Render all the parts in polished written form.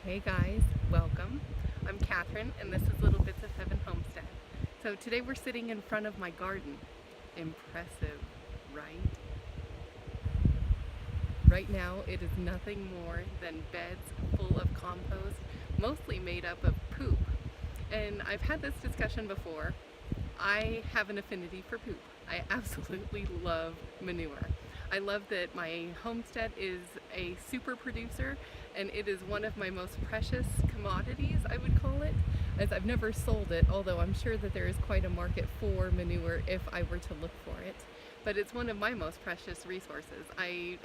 Hey guys, welcome. I'm Catherine and this is Little Bits of Heaven Homestead. So today we're sitting in front of my garden. Impressive, right? Right now it is nothing more than beds full of compost, mostly made up of poop. And I've had this discussion before. I have an affinity for poop. I absolutely love manure. I love that my homestead is a super producer and it is one of my most precious commodities, I would call it, as I've never sold it, although I'm sure that there is quite a market for manure if I were to look for it. But it's one of my most precious resources. I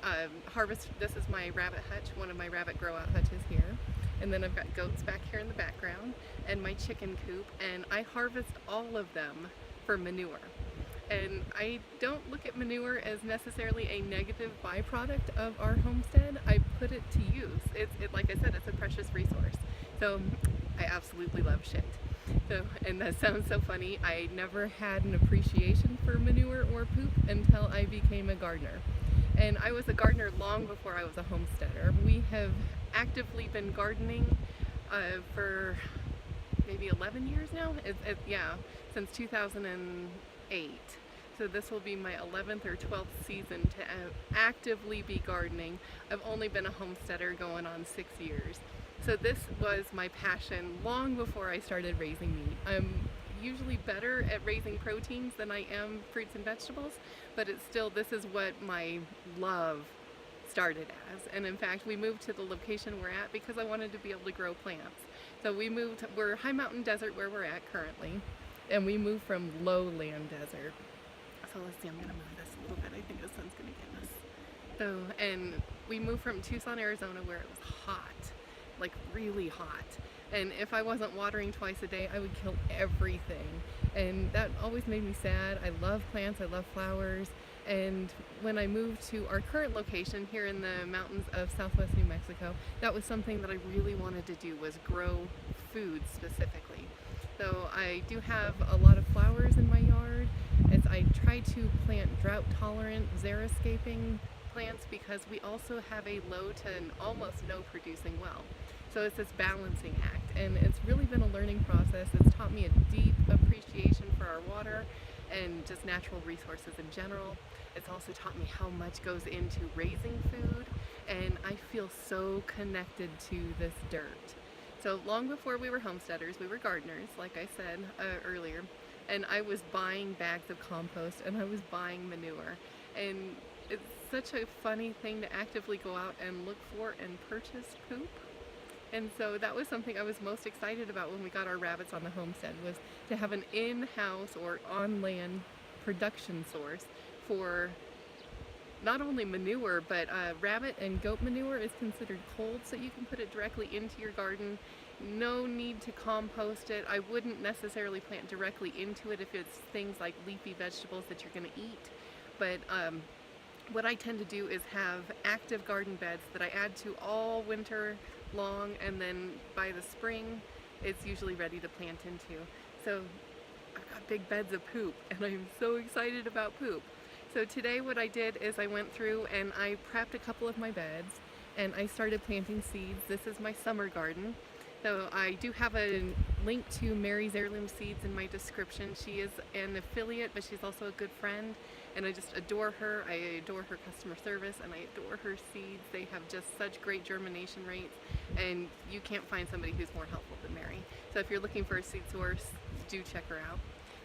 harvest, this is my rabbit hutch, one of my rabbit grow out hutches here. And then I've got goats back here in the background and my chicken coop, and I harvest all of them for manure. And I don't look at manure as necessarily a negative byproduct of our homestead. I put it to use. Like I said, it's a precious resource. So I absolutely love shit. So, and that sounds so funny. I never had an appreciation for manure or poop until I became a gardener. And I was a gardener long before I was a homesteader. We have actively been gardening for maybe 11 years now. Yeah, since 2008. So this will be my 11th or 12th season to actively be gardening. I've only been a homesteader going on 6 years. So this was my passion long before I started raising meat. I'm usually better at raising proteins than I am fruits and vegetables, but it's still, this is what my love started as. And in fact, we moved to the location we're at because I wanted to be able to grow plants. So we're high mountain desert where we're at currently, and we moved from lowland desert. So let's see, I'm gonna move this a little bit. I think the sun's gonna get us. So, and we moved from Tucson, Arizona, where it was hot, like really hot. And if I wasn't watering twice a day, I would kill everything. And that always made me sad. I love plants, I love flowers. And when I moved to our current location here in the mountains of southwest New Mexico, that was something that I really wanted to do, was grow food specifically. So I do have a lot of flowers in my yard, as I try to plant drought-tolerant xeriscaping plants because we also have a low to an almost no producing well. So it's this balancing act, and it's really been a learning process. It's taught me a deep appreciation for our water and just natural resources in general. It's also taught me how much goes into raising food, and I feel so connected to this dirt. So long before we were homesteaders, we were gardeners, like I said earlier, and I was buying bags of compost and I was buying manure. And it's such a funny thing to actively go out and look for and purchase poop. And so that was something I was most excited about when we got our rabbits on the homestead, was to have an in-house or on-land production source for not only manure, but rabbit and goat manure is considered cold, so you can put it directly into your garden. No need to compost it. I wouldn't necessarily plant directly into it if it's things like leafy vegetables that you're going to eat. But what I tend to do is have active garden beds that I add to all winter long, and then by the spring it's usually ready to plant into. So I've got big beds of poop and I'm so excited about poop. So today what I did is I went through and I prepped a couple of my beds and I started planting seeds. This is my summer garden. So I do have a link to Mary's Heirloom Seeds in my description. She is an affiliate, but she's also a good friend, and I just adore her. I adore her customer service, and I adore her seeds. They have just such great germination rates, and you can't find somebody who's more helpful than Mary. So if you're looking for a seed source, do check her out.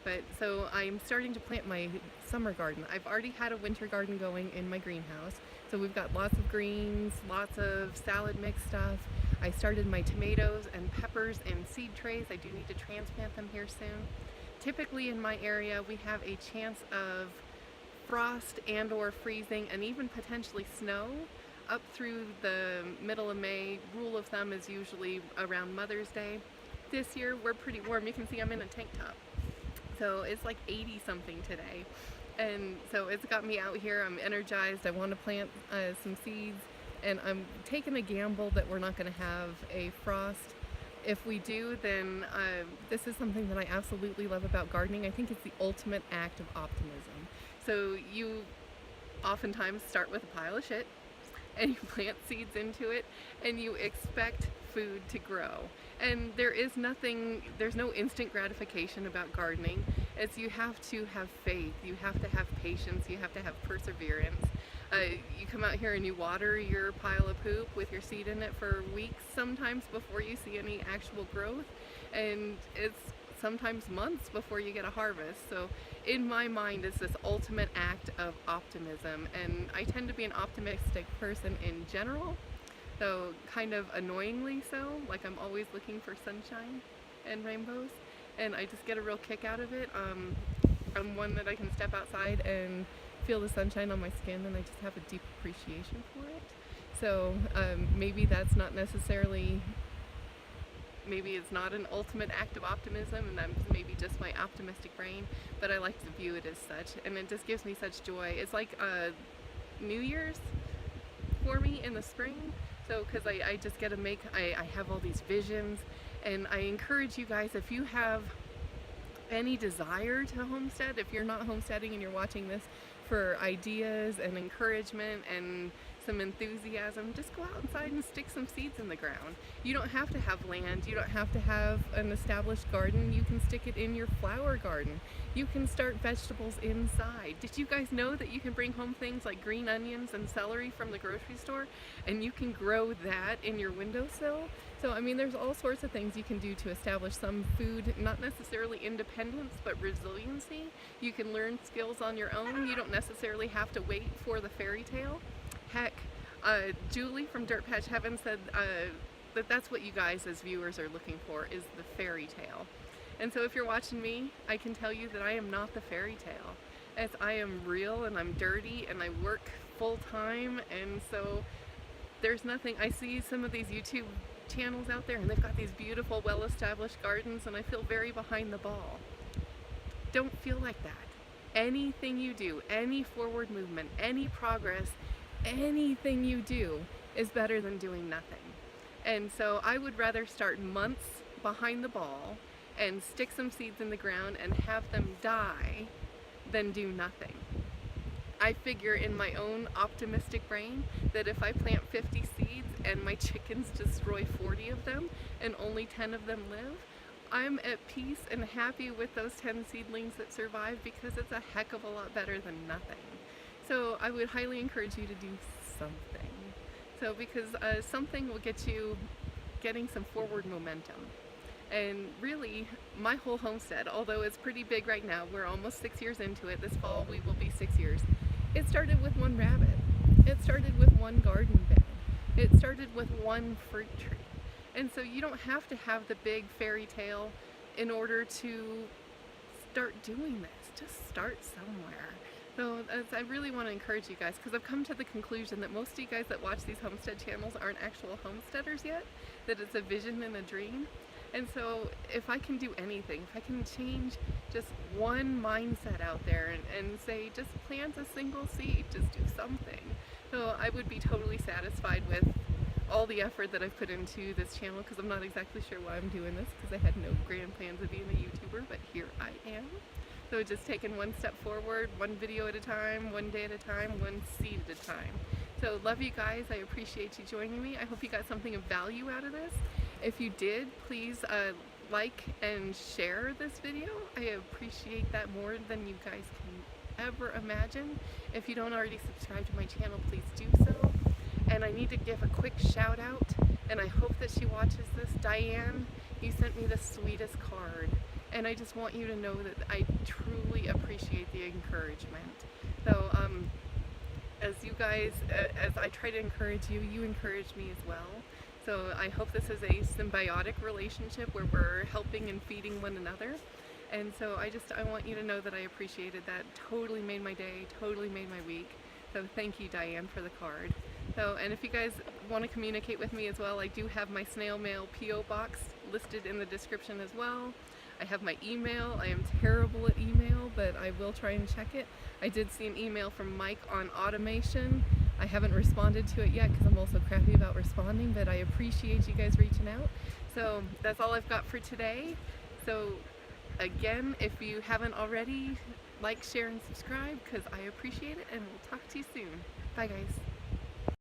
But so I'm starting to plant my summer garden. I've already had a winter garden going in my greenhouse. So we've got lots of greens, lots of salad mix stuff. I started my tomatoes and peppers in seed trays. I do need to transplant them here soon. Typically in my area, we have a chance of frost and or freezing and even potentially snow up through the middle of May. Rule of thumb is usually around Mother's Day. This year, we're pretty warm. You can see I'm in a tank top. So it's like 80 something today. And so it's got me out here. I'm energized. I want to plant some seeds, and I'm taking a gamble that we're not going to have a frost. If we do, then this is something that I absolutely love about gardening. I think it's the ultimate act of optimism. So you oftentimes start with a pile of shit, and you plant seeds into it and you expect food to grow. And there's no instant gratification about gardening, as you have to have faith, you have to have patience, you have to have perseverance. You come out here and you water your pile of poop with your seed in it for weeks sometimes before you see any actual growth, and it's sometimes months before you get a harvest. So in my mind, it's this ultimate act of optimism, and I tend to be an optimistic person in general, so kind of annoyingly so. Like, I'm always looking for sunshine and rainbows, and I just get a real kick out of it. I'm one that I can step outside and feel the sunshine on my skin, and I just have a deep appreciation for it. So maybe that's not necessarily, maybe it's not an ultimate act of optimism, and that's maybe just my optimistic brain, but I like to view it as such, and it just gives me such joy. It's like New Year's for me in the spring. So because I just get to make, I have all these visions, and I encourage you guys, if you have any desire to homestead, if you're not homesteading and you're watching this for ideas and encouragement and some enthusiasm, just go outside and stick some seeds in the ground. You don't have to have land, you don't have to have an established garden, you can stick it in your flower garden. You can start vegetables inside. Did you guys know that you can bring home things like green onions and celery from the grocery store, and you can grow that in your windowsill? So I mean, there's all sorts of things you can do to establish some food, not necessarily independence, but resiliency. You can learn skills on your own. You don't necessarily have to wait for the fairy tale. Heck, Julie from Dirt Patch Heaven said that that's what you guys as viewers are looking for, is the fairy tale. And so if you're watching me, I can tell you that I am not the fairy tale, as I am real and I'm dirty and I work full time, and so there's nothing. I see some of these YouTube channels out there and they've got these beautiful, well-established gardens, and I feel very behind the ball. Don't feel like that. Anything you do, any forward movement, any progress, anything you do is better than doing nothing. And so I would rather start months behind the ball and stick some seeds in the ground and have them die than do nothing. I figure in my own optimistic brain that if I plant 50 seeds and my chickens destroy 40 of them and only 10 of them live, I'm at peace and happy with those 10 seedlings that survive, because it's a heck of a lot better than nothing. So I would highly encourage you to do something. So because something will get you getting some forward momentum. And really, my whole homestead, although it's pretty big right now, we're almost 6 years into it. This fall we will be 6 years. It started with one rabbit. It started with one garden bed. It started with one fruit tree. And so you don't have to have the big fairy tale in order to start doing this. Just start somewhere. So I really want to encourage you guys, because I've come to the conclusion that most of you guys that watch these homestead channels aren't actual homesteaders yet, that it's a vision and a dream. And so if I can do anything, if I can change just one mindset out there and say, just plant a single seed, just do something. So I would be totally satisfied with all the effort that I've put into this channel, because I'm not exactly sure why I'm doing this, because I had no grand plans of being a YouTuber, but here I am. So just taking one step forward, one video at a time, one day at a time, one seed at a time. So love you guys. I appreciate you joining me. I hope you got something of value out of this. If you did, please like and share this video. I appreciate that more than you guys can ever imagine. If you don't already subscribe to my channel, please do so. And I need to give a quick shout out, and I hope that she watches this. Diane, you sent me the sweetest card, and I just want you to know that I truly appreciate the encouragement. So as you guys, as I try to encourage you, you encourage me as well. So I hope this is a symbiotic relationship where we're helping and feeding one another. And so I want you to know that I appreciated that. Totally made my day, totally made my week. So thank you, Diane, for the card. So, and if you guys want to communicate with me as well, I do have my snail mail P.O. box listed in the description as well. I have my email. I am terrible at email, but I will try and check it. I did see an email from Mike on automation. I haven't responded to it yet because I'm also crappy about responding, but I appreciate you guys reaching out. So that's all I've got for today. So again, if you haven't already, like, share, and subscribe, because I appreciate it, and we'll talk to you soon. Bye guys.